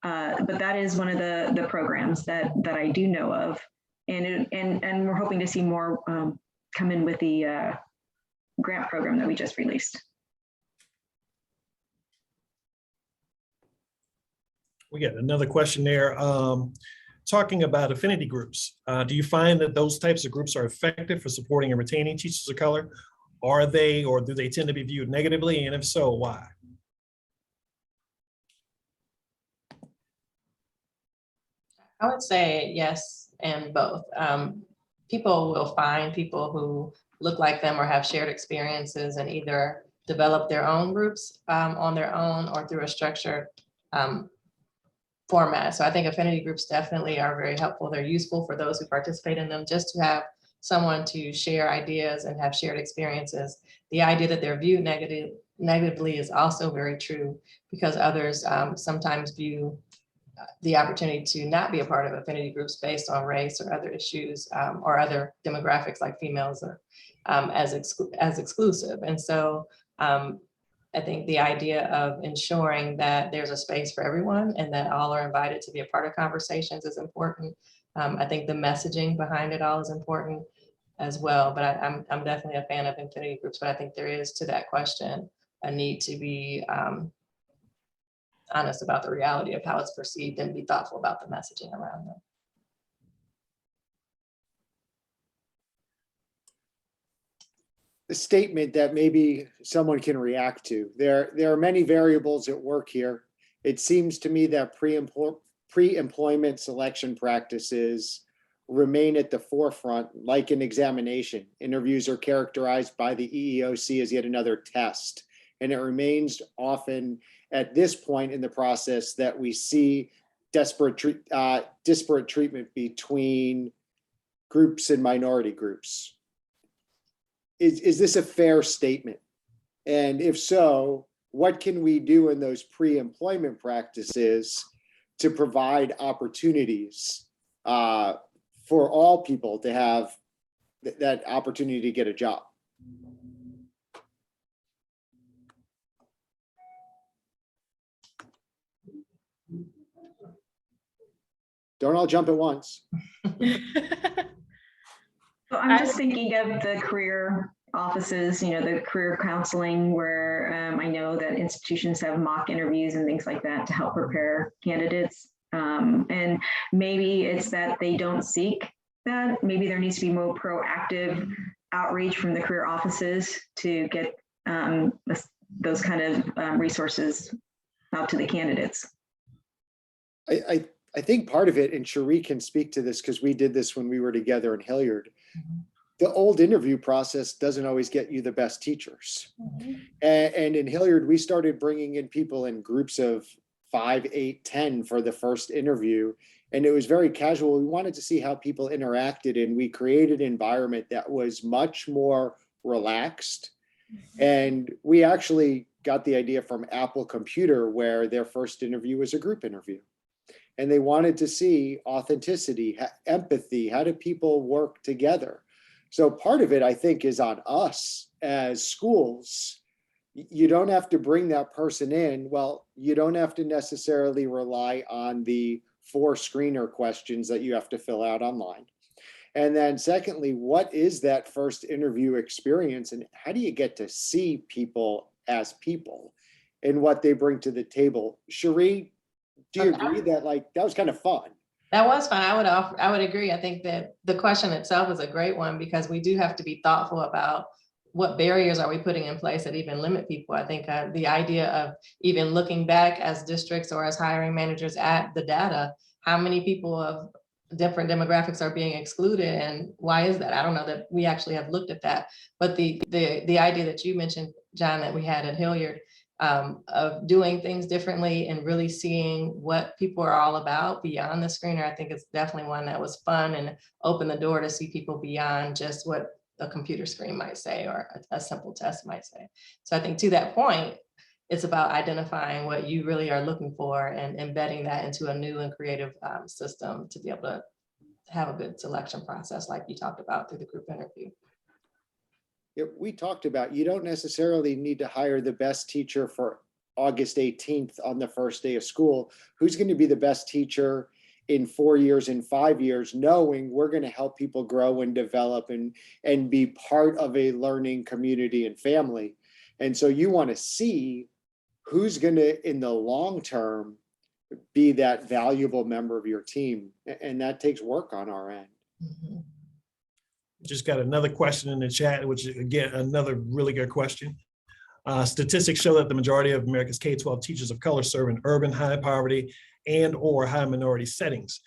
But that is one of the programs that I do know of, and we're hoping to see more come in with the grant program that we just released. We got another question there. Talking about affinity groups, do you find that those types of groups are effective for supporting and retaining teachers of color? Are they, or do they tend to be viewed negatively? And if so, why? I would say yes, and both. People will find people who look like them or have shared experiences and either develop their own groups on their own or through a structured format. So I think affinity groups definitely are very helpful. They're useful for those who participate in them, just to have someone to share ideas and have shared experiences. The idea that they're viewed negatively is also very true, because others sometimes view the opportunity to not be a part of affinity groups based on race or other issues or other demographics like females or as exclusive. And so I think the idea of ensuring that there's a space for everyone and that all are invited to be a part of conversations is important. I think the messaging behind it all is important as well, but I'm definitely a fan of infinity groups, but I think there is, to that question, a need to be honest about the reality of how it's perceived and be thoughtful about the messaging around them. A statement that maybe someone can react to. There are many variables at work here. It seems to me that pre-employment selection practices remain at the forefront, like an examination. Interviews are characterized by the EEOC as yet another test. And it remains often at this point in the process that we see disparate treatment between groups and minority groups. Is this a fair statement? And if so, what can we do in those pre-employment practices to provide opportunities for all people to have that opportunity to get a job? Don't all jump at once. So I'm just thinking of the career offices, the career counseling, where I know that institutions have mock interviews and things like that to help prepare candidates. And maybe it's that they don't seek that. Maybe there needs to be more proactive outreach from the career offices to get those kind of resources out to the candidates. I think part of it, and Sheree can speak to this because we did this when we were together in Hilliard, the old interview process doesn't always get you the best teachers. And in Hilliard, we started bringing in people in groups of 5, 8, 10 for the first interview. And it was very casual. We wanted to see how people interacted, and we created an environment that was much more relaxed. And we actually got the idea from Apple Computer, where their first interview was a group interview. And they wanted to see authenticity, empathy. How do people work together? So part of it, I think, is on us as schools. You don't have to bring that person in. Well, you don't have to necessarily rely on the 4 screener questions that you have to fill out online. And then secondly, what is that first interview experience, and how do you get to see people as people and what they bring to the table? Sheree, do you agree that that was kind of fun? That was fun. I would agree. I think that the question itself is a great one, because we do have to be thoughtful about what barriers are we putting in place that even limit people. I think the idea of even looking back as districts or as hiring managers at the data, how many people of different demographics are being excluded, and why is that? I don't know that we actually have looked at that. But the idea that you mentioned, John, that we had at Hilliard, of doing things differently and really seeing what people are all about beyond the screener, I think it's definitely one that was fun and opened the door to see people beyond just what a computer screen might say or a simple test might say. So I think to that point, it's about identifying what you really are looking for and embedding that into a new and creative system to be able to have a good selection process like you talked about through the group interview. Yeah, we talked about, you don't necessarily need to hire the best teacher for August 18th on the first day of school. Who's going to be the best teacher in 4 years and 5 years, knowing we're going to help people grow and develop and be part of a learning community and family. And so you want to see who's going to, in the long term, be that valuable member of your team. And that takes work on our end. Mm-hmm. Just got another question in the chat, which is, again, another really good question. Statistics show that the majority of America's K-12 teachers of color serve in urban, high poverty, and or high minority settings.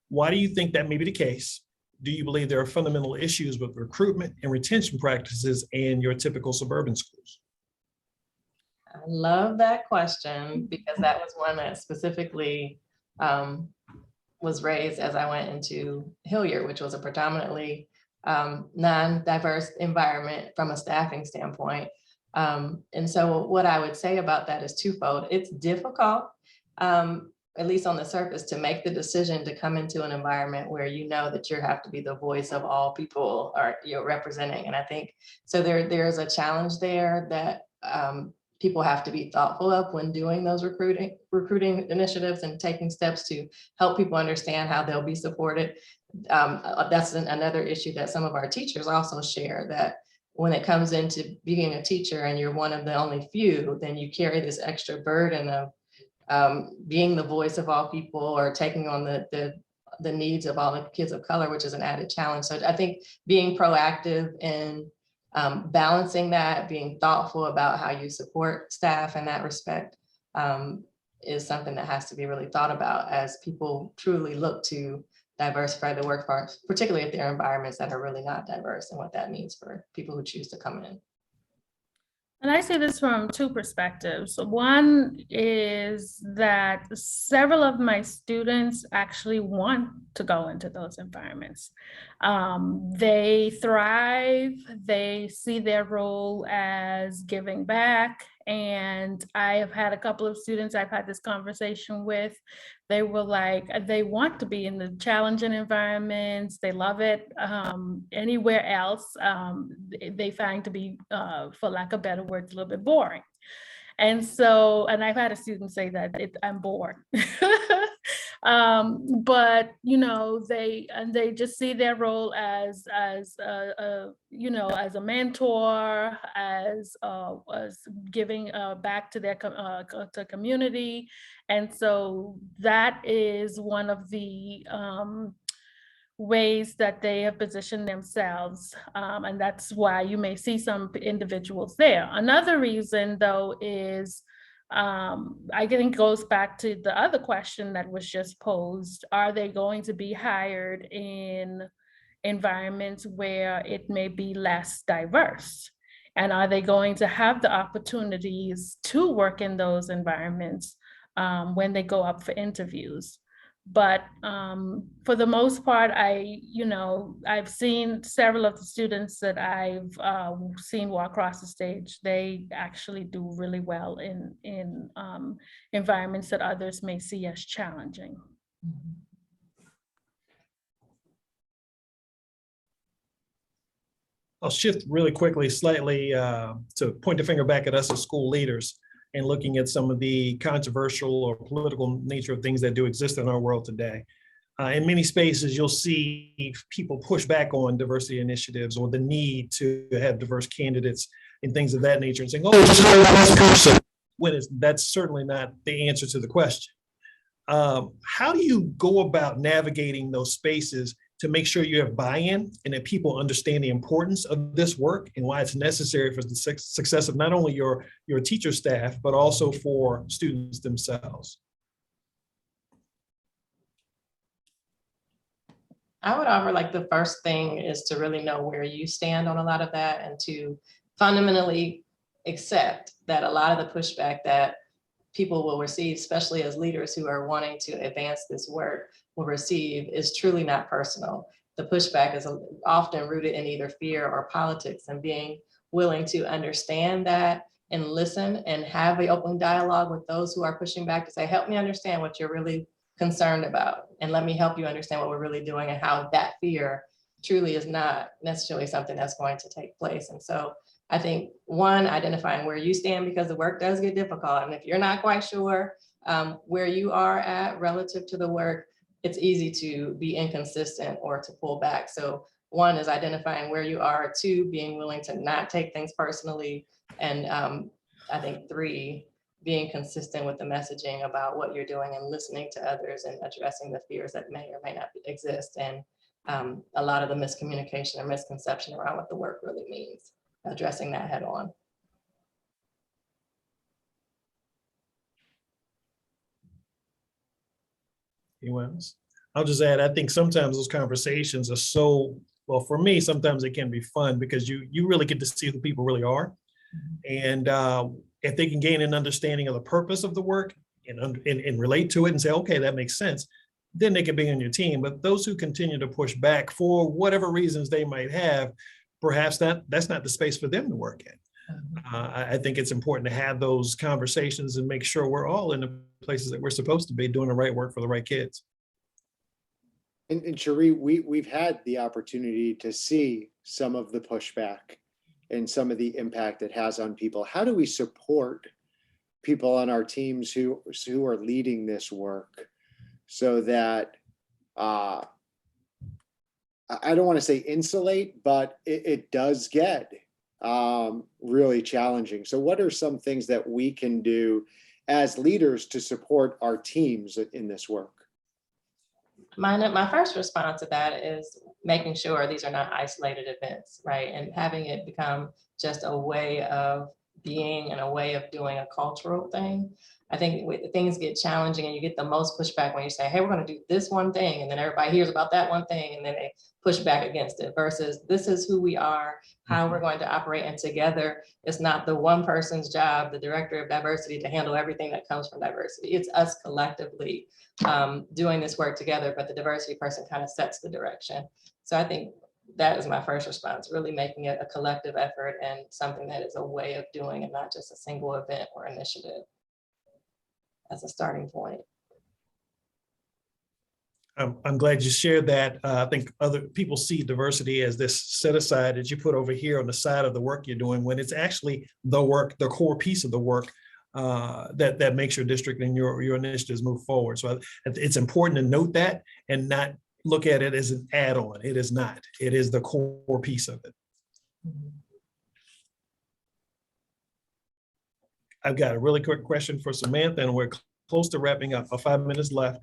Why do you think that may be the case? Do you believe there are fundamental issues with recruitment and retention practices in your typical suburban schools? I love that question, because that was one that specifically was raised as I went into Hilliard, which was a predominantly non-diverse environment from a staffing standpoint. And so what I would say about that is twofold. It's difficult. at least on the surface, to make the decision to come into an environment where you know that you have to be the voice of all people are you're representing. And I think so there's a challenge there that people have to be thoughtful of when doing those recruiting initiatives and taking steps to help people understand how they'll be supported. That's another issue that some of our teachers also share, that when it comes into being a teacher and you're one of the only few, then you carry this extra burden of being the voice of all people or taking on the needs of all the kids of color, which is an added challenge. So I think being proactive in balancing that, being thoughtful about how you support staff in that respect is something that has to be really thought about as people truly look to diversify the workforce, particularly if there are environments that are really not diverse, and what that means for people who choose to come in. And I see this from two perspectives. One is that several of my students actually want to go into those environments. They thrive, they see their role as giving back. And I have had a couple of students I've had this conversation with. They were like, they want to be in the challenging environments. They love it. Anywhere else, they find to be, for lack of better words, a little bit boring. And so, and I've had a student say that I'm bored. But you know, they just see their role as you know, as a mentor, as giving back to their to community. And so that is one of the ways that they have positioned themselves. And that's why you may see some individuals there. Another reason, though, is I think it goes back to the other question that was just posed. Are they going to be hired in environments where it may be less diverse? And are they going to have the opportunities to work in those environments when they go up for interviews? But for the most part, I've seen several of the students that I've seen walk across the stage. They actually do really well in environments that others may see as challenging. I'll shift really quickly, slightly to point the finger back at us as school leaders and looking at some of the controversial or political nature of things that do exist in our world today. In many spaces, you'll see people push back on diversity initiatives or the need to have diverse candidates and things of that nature and saying, oh, just hire the best person, when that's certainly not the answer to the question. How do you go about navigating those spaces to make sure you have buy-in and that people understand the importance of this work and why it's necessary for the success of not only your teacher staff, but also for students themselves? I would offer, like, the first thing is to really know where you stand on a lot of that, and to fundamentally accept that a lot of the pushback that people will receive, especially as leaders who are wanting to advance this work, will receive is truly not personal. The pushback is often rooted in either fear or politics, and being willing to understand that and listen and have an open dialogue with those who are pushing back to say, help me understand what you're really concerned about, and let me help you understand what we're really doing and how that fear truly is not necessarily something that's going to take place. And so I think, one, identifying where you stand, because the work does get difficult. And if you're not quite sure where you are at relative to the work, it's easy to be inconsistent or to pull back. So one is identifying where you are, two, being willing to not take things personally. And I think three, being consistent with the messaging about what you're doing and listening to others and addressing the fears that may or may not exist. And a lot of the miscommunication or misconception around what the work really means, addressing that head on. Anyone else? I'll just add, I think sometimes those conversations are so, well, for me, sometimes it can be fun because you really get to see who people really are. And if they can gain an understanding of the purpose of the work and relate to it and say, okay, that makes sense, then they can be on your team. But those who continue to push back for whatever reasons they might have, perhaps that's not the space for them to work in. I think it's important to have those conversations and make sure we're all in the places that we're supposed to be doing the right work for the right kids. And Sheree, we've had the opportunity to see some of the pushback and some of the impact it has on people. How do we support people on our teams who are leading this work so that I don't want to say insulate, but it does get really challenging. So what are some things that we can do as leaders to support our teams in this work? My first response to that is making sure these are not isolated events, right? And having it become just a way of being and a way of doing a cultural thing. I think things get challenging and you get the most pushback when you say, hey, we're going to do this one thing. And then everybody hears about that one thing and then they push back against it versus this is who we are, how we're going to operate. And together, it's not the one person's job, the director of diversity, to handle everything that comes from diversity. It's us collectively doing this work together, but the diversity person kind of sets the direction. So I think that is my first response, really making it a collective effort and something that is a way of doing and not just a single event or initiative as a starting point. I'm glad you shared that. I think other people see diversity as this set aside that you put over here on the side of the work you're doing, when it's actually the work, the core piece of the work that makes your district and your initiatives move forward. So it's important to note that and not look at it as an add-on. It is not. It is the core piece of it. I've got a really quick question for Samantha, and we're close to wrapping up. 5 minutes left.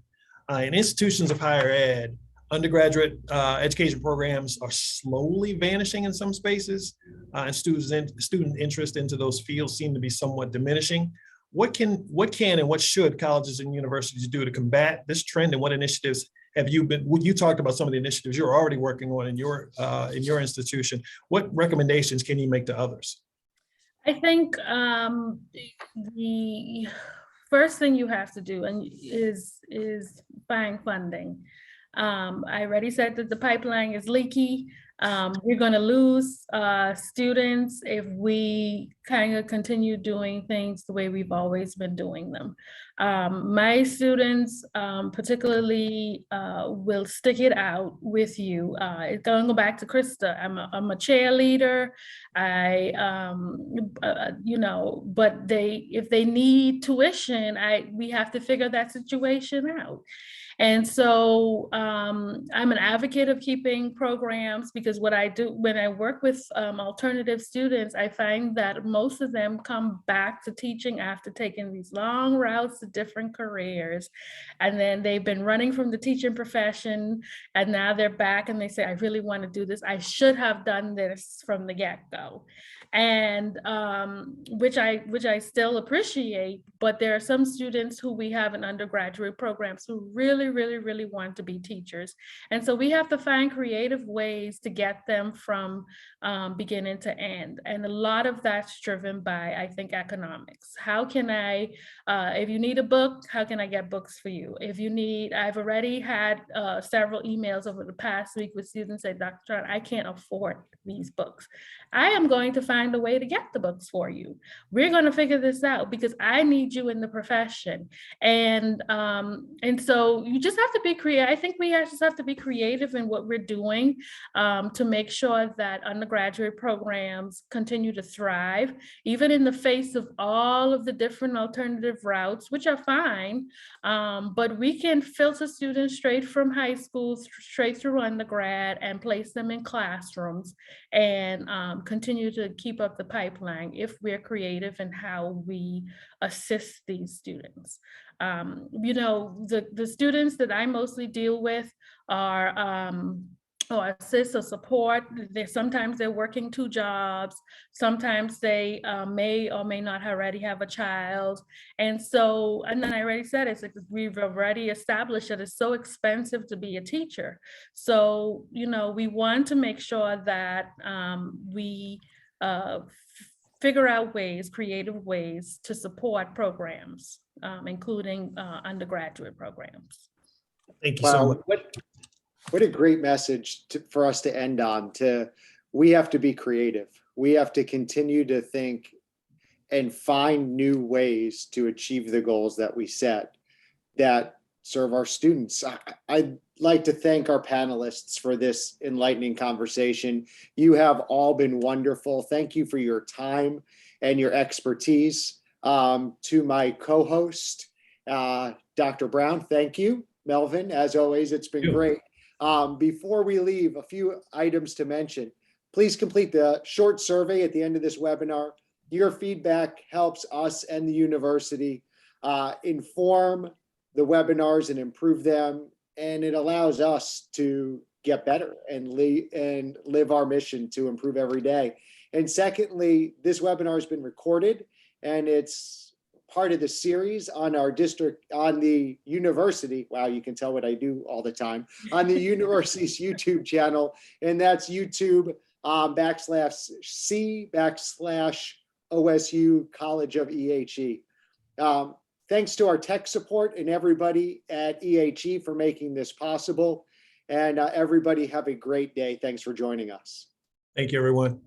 In institutions of higher ed, undergraduate education programs are slowly vanishing in some spaces, and student interest into those fields seem to be somewhat diminishing. What can and what should colleges and universities do to combat this trend, and what initiatives have you been? You talked about some of the initiatives you're already working on in your institution. What recommendations can you make to others? I think the first thing you have to do is find funding. I already said that the pipeline is leaky. We're going to lose students if we kind of continue doing things the way we've always been doing them. My students particularly will stick it out with you. Going back to Christa, I'm a cheerleader. But if they need tuition, we have to figure that situation out. And so I'm an advocate of keeping programs, because what I do when I work with alternative students, I find that most of them come back to teaching after taking these long routes to different careers. And then they've been running from the teaching profession, and now they're back and they say, I really want to do this. I should have done this from the get-go. And which I still appreciate, but there are some students who we have in undergraduate programs who really want to be teachers. And so we have to find creative ways to get them from beginning to end. And a lot of that's driven by, I think, economics. How can I, if you need a book, how can I get books for you? If you need, I've already had several emails over the past week with students say, Dr. Strong, I can't afford these books. I am going to find a way to get the books for you. We're going to figure this out because I need you in the profession. And so you just have to be creative. I think we just have to be creative in what we're doing to make sure that undergraduate programs continue to thrive, even in the face of all of the different alternative routes, which are fine. But we can filter students straight from high school, straight through undergrad, and place them in classrooms and continue to keep up the pipeline if we're creative in how we assist these students. The students that I mostly deal with are or assist or support. Sometimes they're working 2 jobs. Sometimes they may or may not already have a child. And then I already said, it's like we've already established that it's so expensive to be a teacher. So, we want to make sure that we figure out creative ways to support programs, including undergraduate programs. Thank you so much. What a great message for us to end on. We have to be creative. we have to continue to think and find new ways to achieve the goals that we set that serve our students. I'd like to thank our panelists for this enlightening conversation. You have all been wonderful. Thank you for your time and your expertise. To my co-host, Dr. Brown, thank you. Melvin, as always, it's been great. Before we leave, a few items to mention. Please complete the short survey at the end of this webinar. Your feedback helps us and the university inform the webinars and improve them, and it allows us to get better and live our mission to improve every day. And secondly, this webinar has been recorded, and it's part of the series on our district, on the university. Wow, you can tell what I do all the time, on the university's YouTube channel, and that's YouTube /C/OSU College of EHE. Thanks to our tech support and everybody at EHE for making this possible. And everybody have a great day. Thanks for joining us. Thank you, everyone.